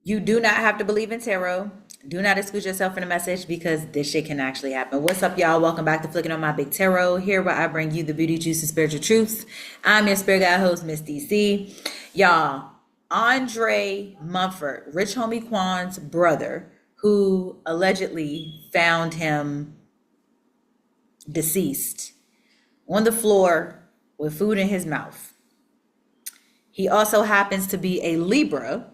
You do not have to believe in tarot. Do not exclude yourself from the message because this shit can actually happen. What's up, y'all? Welcome back to Flicking on My Big Tarot. Here where I bring you the beauty, juice, and spiritual truths. I'm your spirit guide host, Miss DC. Y'all, Andre Munford, Rich Homie Quan'S brother, who allegedly found him deceased on the floor with food in his mouth. He also happens to be a Libra,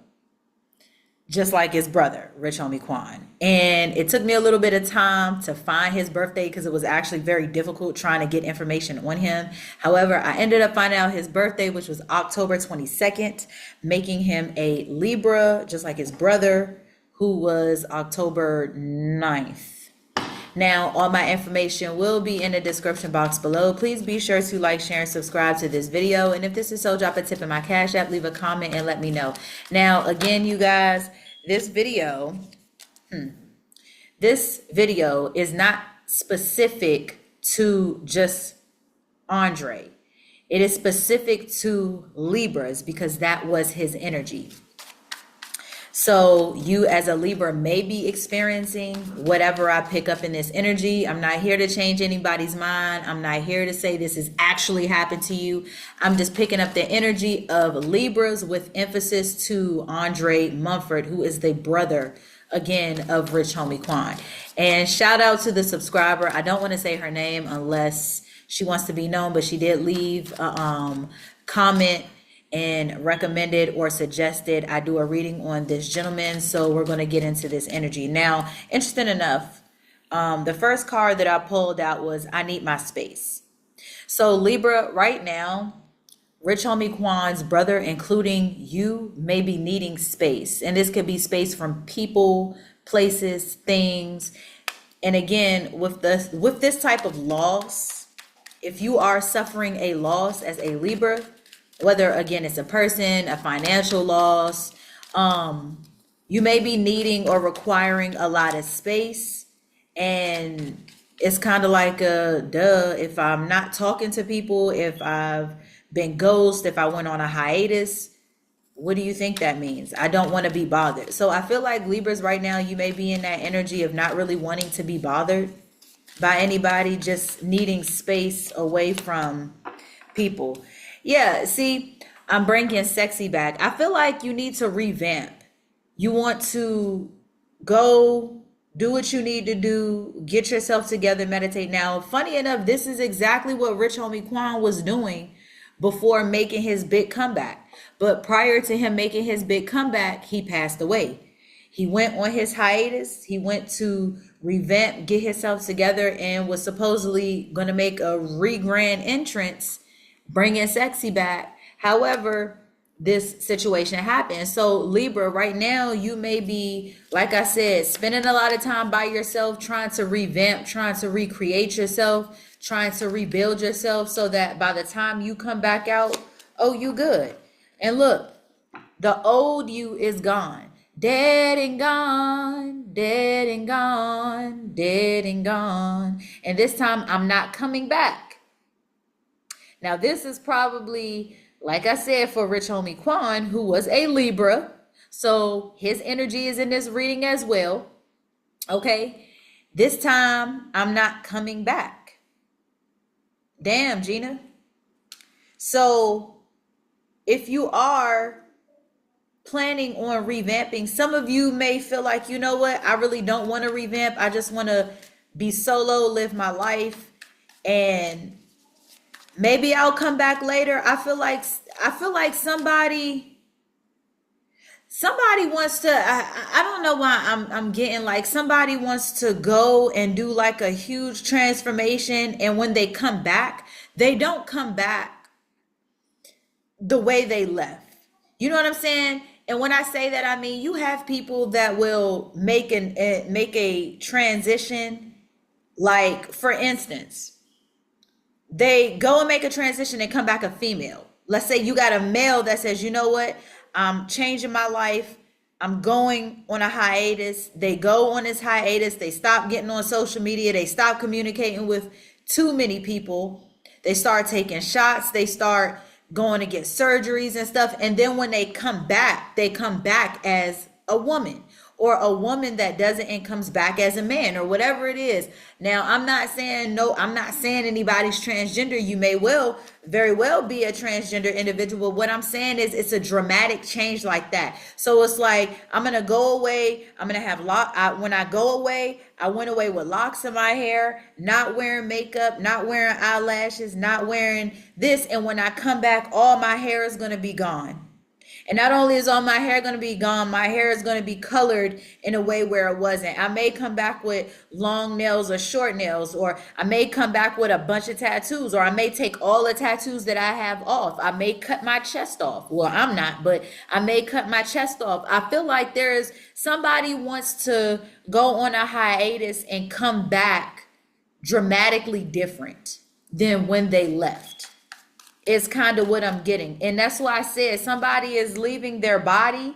just like his brother, Rich Homie Quan. And it took me a little bit of time to find his birthday because it was actually very difficult trying to get information on him. However, I ended up finding out his birthday, which was October 22nd, making him a Libra, just like his brother, who was October 9th. Now, all my information will be in the description box below. Please be sure to like, share, and subscribe to this video. And if this is so, drop a tip in my Cash App, leave a comment, and let me know. Now, again, you guys, this video is not specific to just Andre. It is specific to Libras because that was his energy. So you as a Libra may be experiencing whatever I pick up in this energy. I'm not here to change anybody's mind. I'm not here to say this has actually happened to you. I'm just picking up the energy of Libras with emphasis to Andre Munford, who is the brother, again, of Rich Homie Quan. And shout out to the subscriber. I don't want to say her name unless she wants to be known, but she did leave a comment and recommended or suggested I do a reading on this gentleman. So we're going to get into this energy. Now, interesting enough, the first card that I pulled out was I need my space. So Libra, right now, Rich Homie Quan's brother, including you, may be needing space. And this could be space from people, places, things. And again, with this type of loss, if you are suffering a loss as a Libra, whether again it's a person, a financial loss, you may be needing or requiring a lot of space. And it's kind of like if I'm not talking to people, if I've been ghosted, if I went on a hiatus, what do you think that means? I don't want to be bothered. So I feel like Libras right now, you may be in that energy of not really wanting to be bothered by anybody, just needing space away from people. Yeah, see, I'm bringing sexy back. I feel like you need to revamp. You want to go do what you need to do, get yourself together, meditate. Now, funny enough, this is exactly what Rich Homie Quan was doing before making his big comeback. But prior to him making his big comeback, he passed away. He went on his hiatus. He went to revamp, get himself together, and was supposedly going to make a re-grand entrance, bringing sexy back. However, this situation happened. So Libra, right now, you may be, like I said, spending a lot of time by yourself, trying to revamp, trying to recreate yourself, trying to rebuild yourself so that by the time you come back out, oh, you good. And look, the old you is gone. Dead and gone, dead and gone, dead and gone. And this time I'm not coming back. Now, this is probably, like I said, for Rich Homie Quan, who was a Libra. So his energy is in this reading as well. Okay. This time, I'm not coming back. Damn, Gina. So if you are planning on revamping, some of you may feel like, you know what? I really don't want to revamp. I just want to be solo, live my life, and maybe I'll come back later. I feel like somebody wants to, I don't know why I'm getting like somebody wants to go and do like a huge transformation, and when they come back, they don't come back the way they left. You know what I'm saying? And when I say that, I mean, you have people that will make a transition. Like, for instance, they go and make a transition and come back a female. Let's say you got a male that says, you know what, I'm changing my life. I'm going on a hiatus. They go on this hiatus. They stop getting on social media. They stop communicating with too many people. They start taking shots. They start going to get surgeries and stuff. And then when they come back as a woman, or a woman that doesn't and comes back as a man, or whatever it is. Now, I'm not saying anybody's transgender. You may very well be a transgender individual. What I'm saying is it's a dramatic change like that. So it's like, I'm going to go away. I'm going to have when I go away, I went away with locks in my hair, not wearing makeup, not wearing eyelashes, not wearing this. And when I come back, all my hair is going to be gone. And not only is all my hair going to be gone, my hair is going to be colored in a way where it wasn't. I may come back with long nails or short nails, or I may come back with a bunch of tattoos, or I may take all the tattoos that I have off. I may cut my chest off. Well, I'm not, but I may cut my chest off. I feel like somebody wants to go on a hiatus and come back dramatically different than when they left. Is kind of what I'm getting. And that's why I said somebody is leaving their body,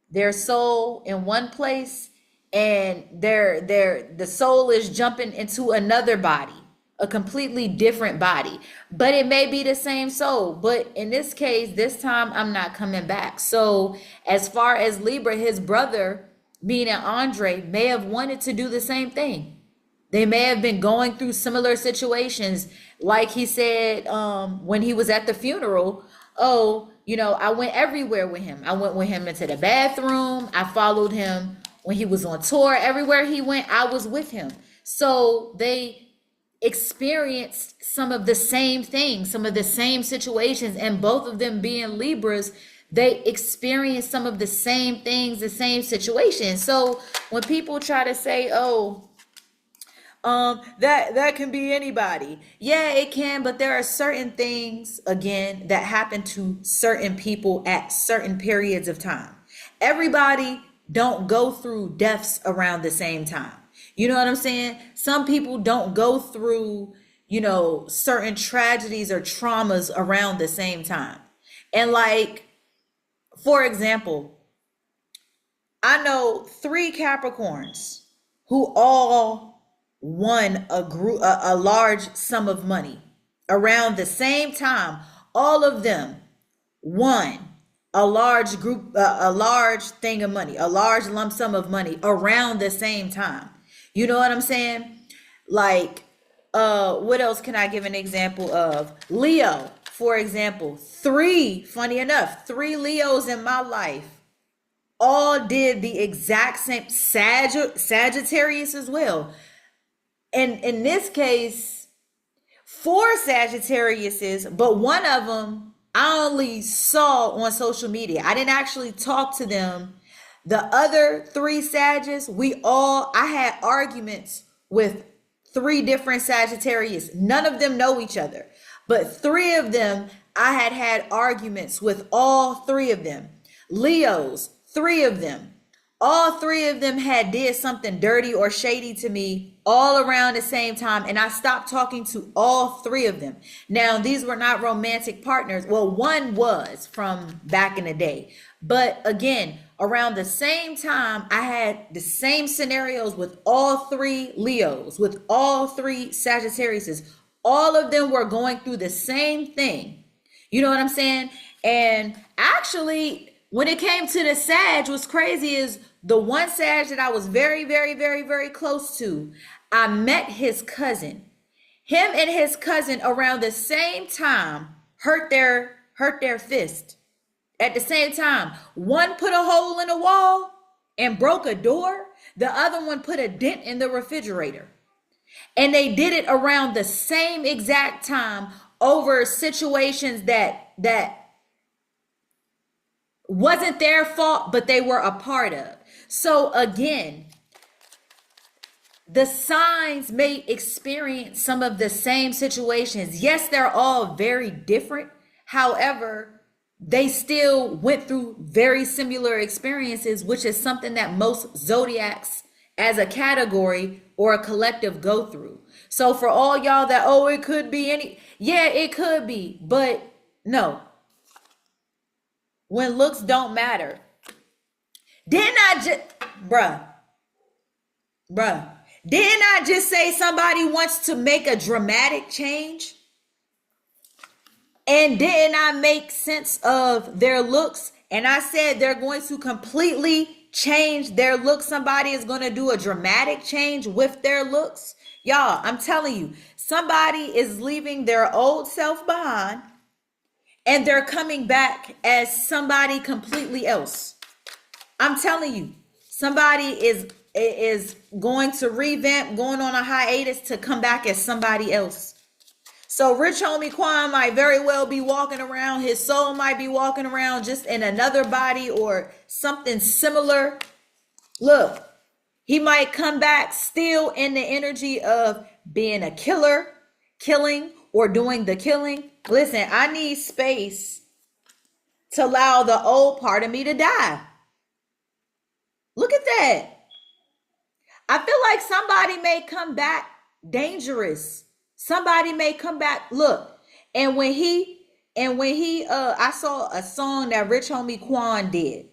their soul in one place, and the soul is jumping into another body, a completely different body. But it may be the same soul. But in this case, this time I'm not coming back. So as far as Libra, his brother, meaning Andre, may have wanted to do the same thing. They may have been going through similar situations. Like he said, when he was at the funeral, I went everywhere with him. I went with him into the bathroom. I followed him when he was on tour. Everywhere he went, I was with him. So they experienced some of the same things, some of the same situations, and both of them being Libras, they experienced some of the same things, the same situations. So when people try to say, that can be anybody. Yeah, it can, but there are certain things, again, that happen to certain people at certain periods of time. Everybody don't go through deaths around the same time. You know what I'm saying? Some people don't go through, certain tragedies or traumas around the same time. And like, for example, I know 3 Capricorns who all won a large sum of money around the same time. All of them won a large thing of money, a large lump sum of money around the same time. You know what I'm saying? Like, what else can I give an example of? Leo, for example, funny enough, 3 Leos in my life all did the exact same. Sagittarius as well. And in this case, 4 Sagittariuses, but one of them I only saw on social media. I didn't actually talk to them. The other 3 Sagittarius, I had arguments with 3 different Sagittarius. None of them know each other, but 3 of them, I had arguments with all 3 of them. Leos, 3 of them. All 3 of them had did something dirty or shady to me all around the same time, and I stopped talking to all 3 of them. Now, these were not romantic partners. Well, one was from back in the day. But again, around the same time, I had the same scenarios with all 3 Leos, with all 3 Sagittariuses. All of them were going through the same thing. You know what I'm saying? And actually, when it came to the Sag, what's crazy is the one Sag that I was very, very, very, very close to, I met his cousin. Him and his cousin around the same time hurt their fist. At the same time, one put a hole in a wall and broke a door. The other one put a dent in the refrigerator. And they did it around the same exact time over situations that wasn't their fault, but they were a part of. So again, the signs may experience some of the same situations. Yes, they're all very different. However, they still went through very similar experiences, which is something that most zodiacs as a category or a collective go through. So for all y'all that, it could be yeah, it could be, but no. When looks don't matter. Didn't I just, bruh, didn't I just say somebody wants to make a dramatic change? And didn't I make sense of their looks? And I said they're going to completely change their look. Somebody is going to do a dramatic change with their looks. Y'all, I'm telling you, somebody is leaving their old self behind and they're coming back as somebody completely else. I'm telling you, somebody is going to revamp, going on a hiatus to come back as somebody else. So rich homie Quan might very well be walking around. His soul might be walking around just in another body or something similar. Look, he might come back still in the energy of being a killer, killing, or doing the killing. Listen, I need space to allow the old part of me to die. Look at that. I feel like somebody may come back dangerous. Somebody may come back. Look, and when he I saw a song that rich homie Quan did,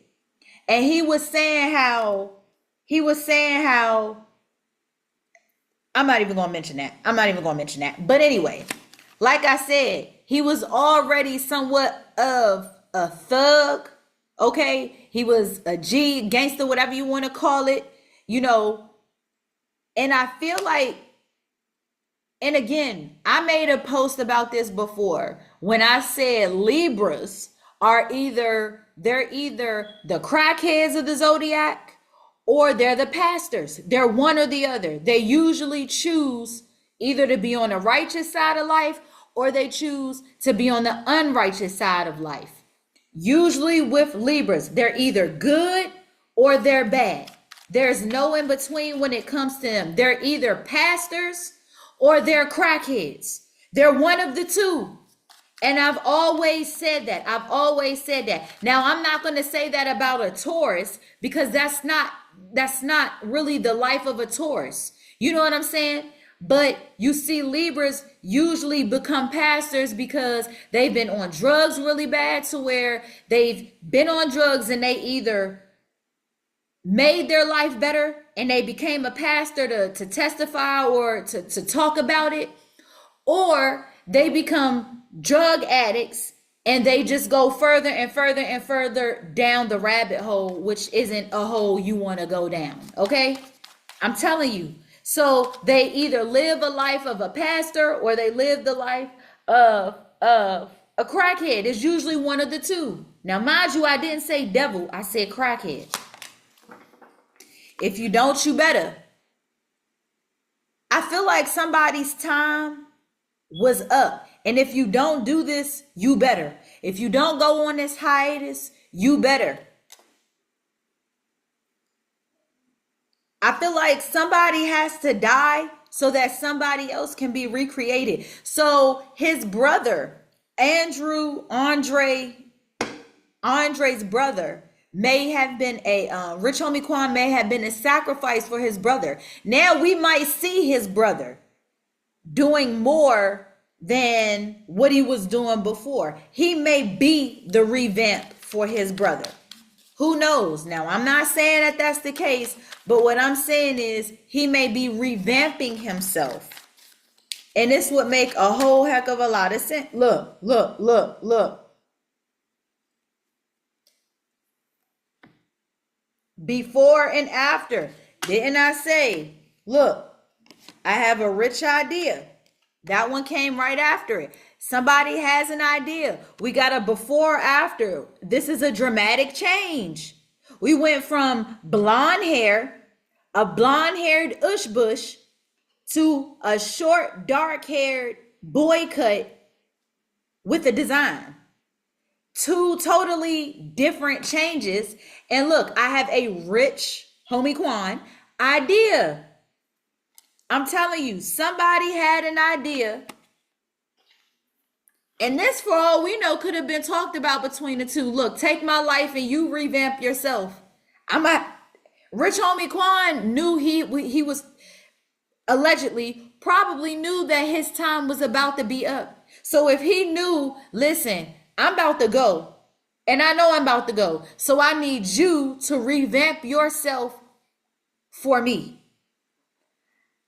and he was saying how I'm not even gonna mention that. But anyway, like I said, he was already somewhat of a thug. Okay, he was a G, gangster, whatever you want to call it, you know. And I feel like, and again, I made a post about this before when I said Libras are either the crackheads of the zodiac or they're the pastors. They're one or the other. They usually choose either to be on the righteous side of life or they choose to be on the unrighteous side of life. Usually with Libras, they're either good or they're bad. There's no in between when it comes to them. They're either pastors or they're crackheads. They're one of the two. And I've always said that. Now, I'm not going to say that about a Taurus because that's not really the life of a Taurus. You know what I'm saying? But you see, Libras usually become pastors because they've been on drugs really bad, to where they've been on drugs and they either made their life better and they became a pastor to testify or to talk about it, or they become drug addicts and they just go further and further and further down the rabbit hole, which isn't a hole you want to go down. Okay, I'm telling you. So they either live a life of a pastor or they live the life of a crackhead. It's usually one of the two. Now, mind you, I didn't say devil. I said crackhead. If you don't, you better. I feel like somebody's time was up. And if you don't do this, you better. If you don't go on this hiatus, you better. I feel like somebody has to die so that somebody else can be recreated. So his brother, Andre's brother, may have been rich homie Quan may have been a sacrifice for his brother. Now we might see his brother doing more than what he was doing before. He may be the revamp for his brother. Who knows? Now, I'm not saying that that's the case, but what I'm saying is he may be revamping himself. And this would make a whole heck of a lot of sense. Look. Before and after. Didn't I say, look, I have a rich idea. That one came right after it. Somebody has an idea. We got a before after. This is a dramatic change. We went from blonde hair, a blonde-haired ush-bush, to a short, dark-haired boy cut with a design. Two totally different changes. And look, I have a rich homie Quan idea. I'm telling you, somebody had an idea. And this, for all we know, could have been talked about between the two. Look, take my life and you revamp yourself. Rich homie Quan knew he was allegedly, probably knew that his time was about to be up. So if he knew, listen, I'm about to go, and I know I'm about to go, so I need you to revamp yourself for me.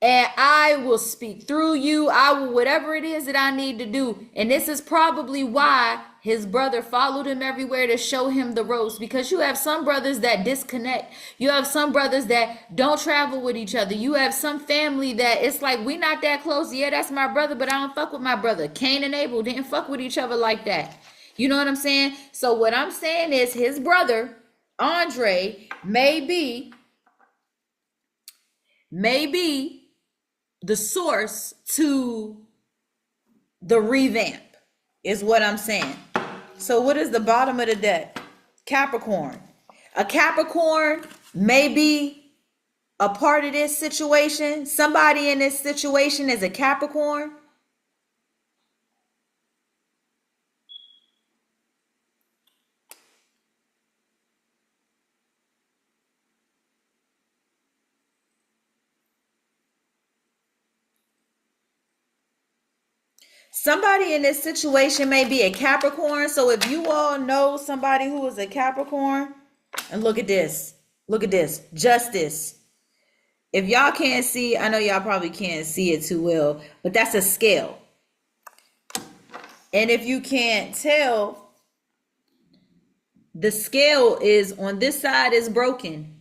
And I will speak through you. I will, whatever it is that I need to do. And this is probably why his brother followed him everywhere to show him the ropes, because you have some brothers that disconnect. You have some brothers that don't travel with each other. You have some family that it's like, we not that close. Yeah, that's my brother, but I don't fuck with my brother. Cain and Abel didn't fuck with each other like that. You know what I'm saying? So what I'm saying is his brother, Andre, may be the source to the revamp, is what I'm saying. So what is the bottom of the deck? Capricorn. A Capricorn may be a part of this situation. Somebody in this situation is a Capricorn. Somebody in this situation may be a Capricorn. So if you all know somebody who is a Capricorn, and look at this, justice. If y'all can't see, I know y'all probably can't see it too well, but that's a scale. And if you can't tell, the scale is on this side is broken.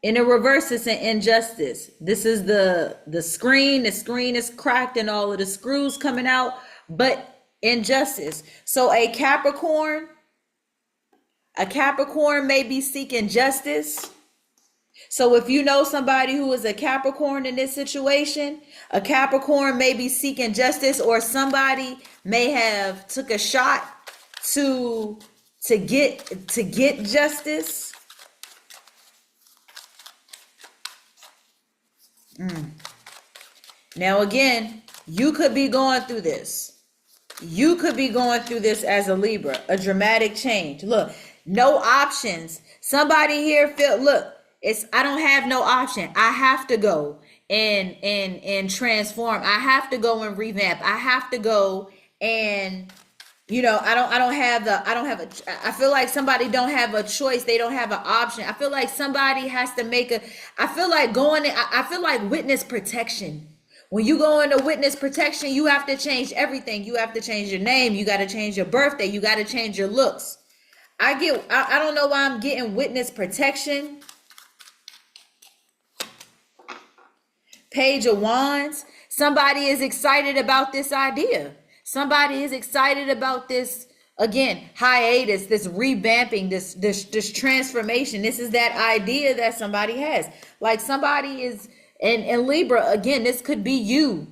In the reverse, it's an injustice. This is the screen. The screen is cracked and all of the screws coming out, but injustice. So a Capricorn may be seeking justice. So if you know somebody who is a Capricorn in this situation, a Capricorn may be seeking justice, or somebody may have took a shot to get justice. Now again, you could be going through this. You could be going through this as a Libra, a dramatic change. Look, no options. Somebody here I don't have no option. I have to go and transform. I have to go and revamp. I have to go and, I feel like somebody don't have a choice. They don't have an option. I feel like somebody has to I feel like witness protection. When you go into witness protection, you have to change everything. You have to change your name. You got to change your birthday. You got to change your looks. I don't know why I'm getting witness protection. Page of Wands. Somebody is excited about this idea. Somebody is excited about this, again, hiatus, this revamping, this transformation. This is that idea that somebody has. Like somebody is, and Libra, again, this could be you.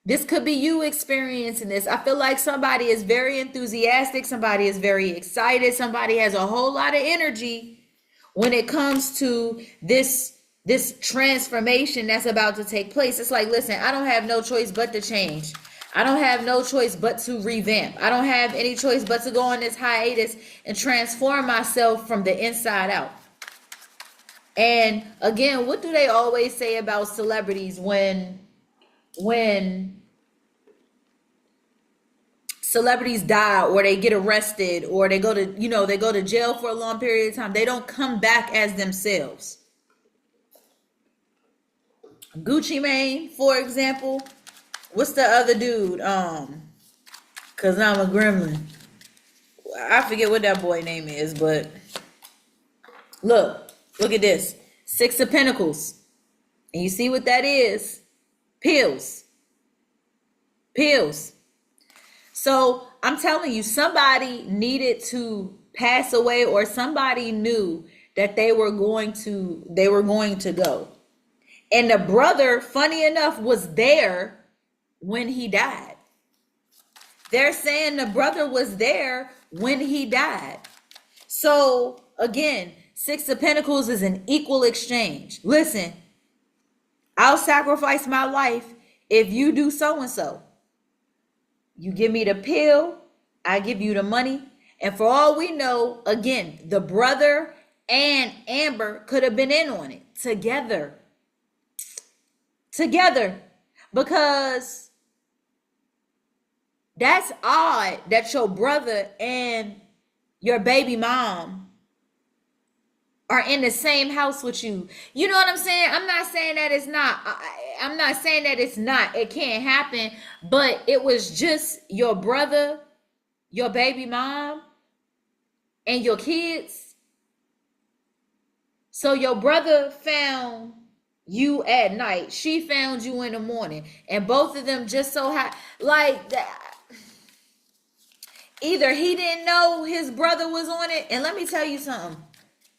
This could be you experiencing this. I feel like somebody is very enthusiastic. Somebody is very excited. Somebody has a whole lot of energy when it comes to this transformation that's about to take place. It's like, listen, I don't have no choice but to change. I don't have no choice but to revamp. I don't have any choice but to go on this hiatus and transform myself from the inside out. And again, what do they always say about celebrities when celebrities die or they get arrested or they go to jail for a long period of time? They don't come back as themselves. Gucci Mane, for example. What's the other dude? Cause I'm a gremlin. I forget what that boy name is, but look at this. 6 of Pentacles. And you see what that is? Pills. So I'm telling you, somebody needed to pass away, or somebody knew that they were going to go. And the brother, funny enough, was there when he died. They're saying the brother was there when he died. So again, 6 of Pentacles is an equal exchange. Listen, I'll sacrifice my life if you do so and so. You give me the pill, I give you the money. And for all we know, again, the brother and Amber could have been in on it together. Because that's odd that your brother and your baby mom are in the same house with you. You know what I'm saying? I'm not saying that it's not. I'm not saying that it's not. It can't happen. But it was just your brother, your baby mom and your kids. So your brother found you at night. She found you in the morning. And both of them just so like that. Either he didn't know his brother was on it. And let me tell you something.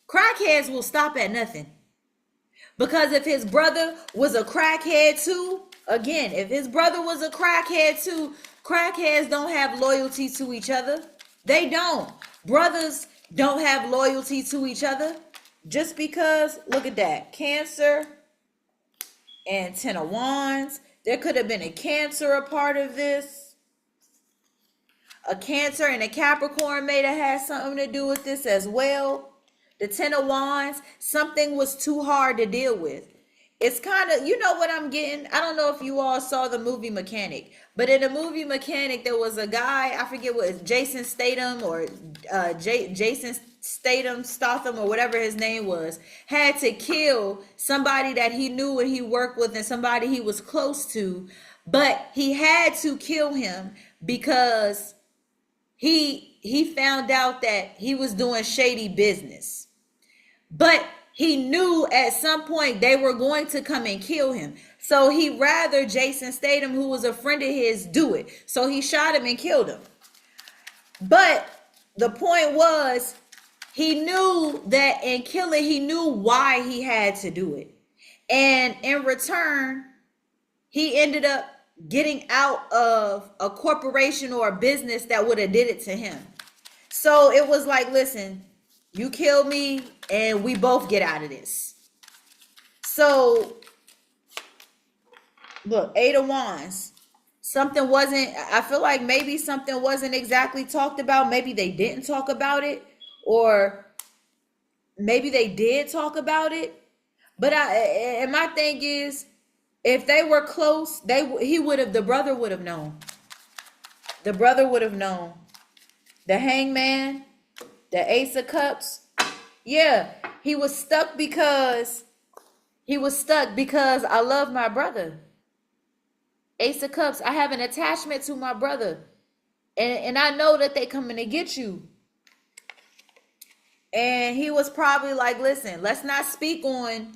Crackheads will stop at nothing. Because if his brother was a crackhead too, again, if his brother was a crackhead too, crackheads don't have loyalty to each other. They don't. Brothers don't have loyalty to each other. Just because, look at that, Cancer and Ten of Wands. There could have been a Cancer a part of this. A Cancer and a Capricorn may have had something to do with this as well. The Ten of Wands, something was too hard to deal with. It's kind of, you know what I'm getting? I don't know if you all saw the movie Mechanic, but in the movie Mechanic, there was a guy, I forget what, Jason Statham or Jason Statham or whatever his name was, had to kill somebody that he knew and he worked with and somebody he was close to, but he had to kill him because he found out that he was doing shady business. But he knew at some point they were going to come and kill him. So he rather Jason Statham, who was a friend of his, do it. So he shot him and killed him. But the point was, he knew that in killing, he knew why he had to do it. And in return, he ended up getting out of a corporation or a business that would have did it to him. So it was like, listen, you kill me and we both get out of this. So look, Eight of Wands. Something wasn't, I feel like maybe something wasn't exactly talked about. Maybe they didn't talk about it, or maybe they did talk about it. But and my thing is, if they were close, the brother would have known. The brother would have known. The Hangman, the Ace of Cups. Yeah, he was stuck because I love my brother. Ace of Cups, I have an attachment to my brother. And I know that they coming to get you. And he was probably like, listen, let's not speak on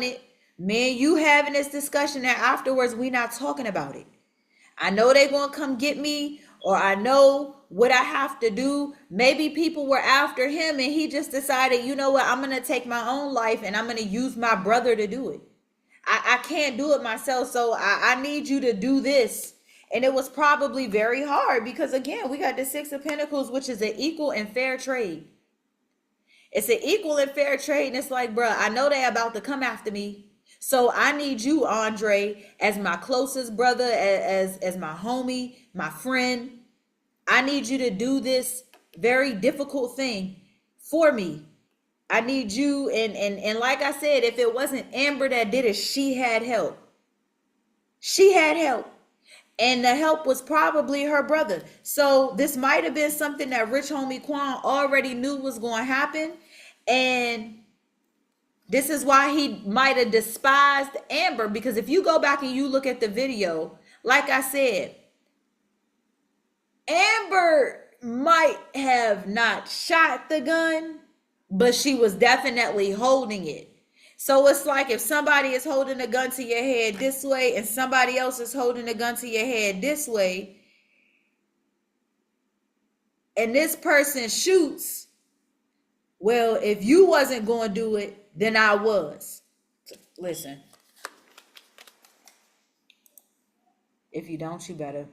it. Me and you having this discussion, and afterwards we not talking about it. I know they gonna come get me, or I know what I have to do. Maybe people were after him and he just decided, you know what, I'm gonna take my own life and I'm gonna use my brother to do it. I can't do it myself, so I need you to do this. And it was probably very hard because, again, we got the Six of Pentacles, which is an equal and fair trade. It's an equal and fair trade, and it's like, bruh, I know they about to come after me. So I need you, Andre, as my closest brother, as my homie, my friend. I need you to do this very difficult thing for me. I need you, and like I said, if it wasn't Amber that did it, she had help. She had help. And the help was probably her brother. So this might have been something that Rich Homie Quan already knew was going to happen. And this is why he might have despised Amber. Because if you go back and you look at the video, like I said, Amber might have not shot the gun, but she was definitely holding it. So it's like if somebody is holding a gun to your head this way and somebody else is holding a gun to your head this way, and this person shoots, well, if you wasn't going to do it, then I was. Listen. If you don't, you better.